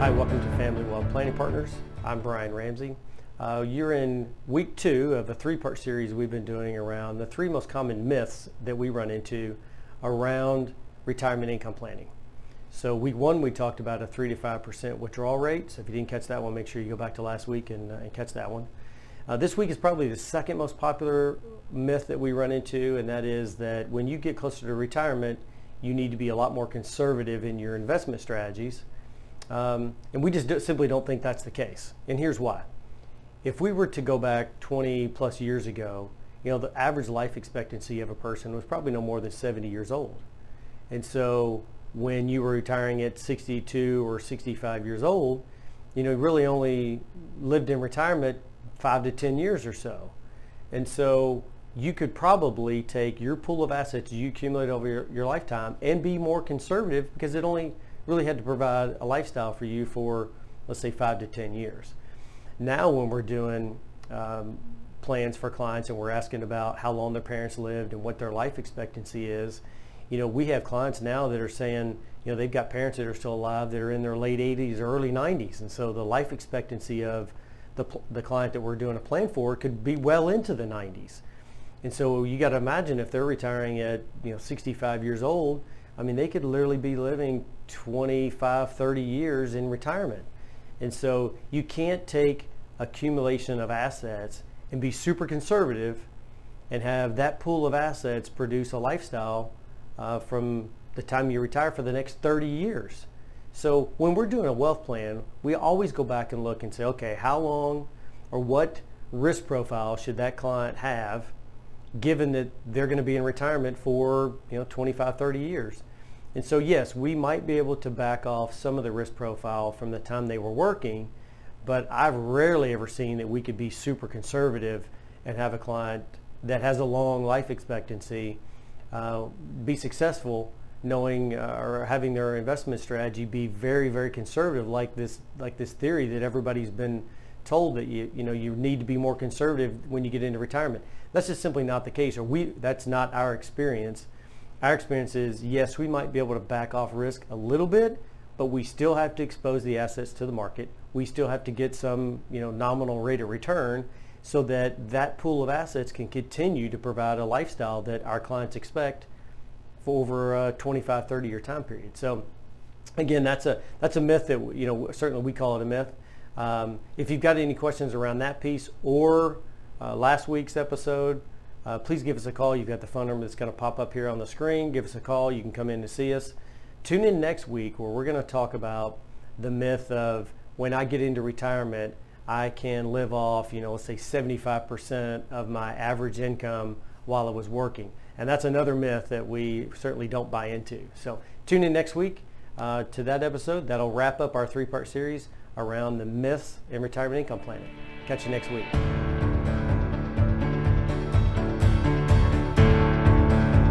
Hi, welcome to Family Wealth Planning Partners. I'm Brian Ramsey. You're in week 2 of a 3-part series we've been doing around the 3 most common myths that we run into around retirement income planning. So week 1, we talked about a 3 to 5% withdrawal rate. So if you didn't catch that one, make sure you go back to last week and catch that one. This week is probably the second most popular myth that we run into, and that is that when you get closer to retirement, you need to be a lot more conservative in your investment strategies. And we just simply don't think that's the case. And here's why. If we were to go back 20 plus years ago, the average life expectancy of a person was probably no more than 70 years old. And so when you were retiring at 62 or 65 years old, you really only lived in retirement 5 to 10 years or so. And so you could probably take your pool of assets you accumulate over your lifetime and be more conservative because it only really had to provide a lifestyle for you for, let's say, 5 to 10 years. Now when we're doing plans for clients and we're asking about how long their parents lived and what their life expectancy is, we have clients now that are saying, they've got parents that are still alive that are in their late 80s or early 90s. And so the life expectancy of the client that we're doing a plan for could be well into the 90s. And so you got to imagine if they're retiring at 65 years old, they could literally be living 25, 30 years in retirement. And so you can't take accumulation of assets and be super conservative and have that pool of assets produce a lifestyle from the time you retire for the next 30 years. So when we're doing a wealth plan, we always go back and look and say, okay, how long or what risk profile should that client have given that they're going to be in retirement for 25, 30 years. And so yes, we might be able to back off some of the risk profile from the time they were working, but I've rarely ever seen that we could be super conservative and have a client that has a long life expectancy be successful knowing or having their investment strategy be very, very conservative like this theory that everybody's been told that you need to be more conservative when you get into retirement. That's just simply not the case, or that's not our experience. Our experience is, yes, we might be able to back off risk a little bit, but we still have to expose the assets to the market. We still have to get some nominal rate of return so that pool of assets can continue to provide a lifestyle that our clients expect for over a 25, 30-year time period. So again, that's a myth that certainly we call it a myth. If you've got any questions around that piece or last week's episode, please give us a call. You've got the phone number that's going to pop up here on the screen. Give us a call. You can come in to see us. Tune in next week where we're going to talk about the myth of when I get into retirement, I can live off, let's say 75% of my average income while I was working. And that's another myth that we certainly don't buy into. So tune in next week to that episode. That'll wrap up our 3-part series around the myths in retirement income planning. Catch you next week.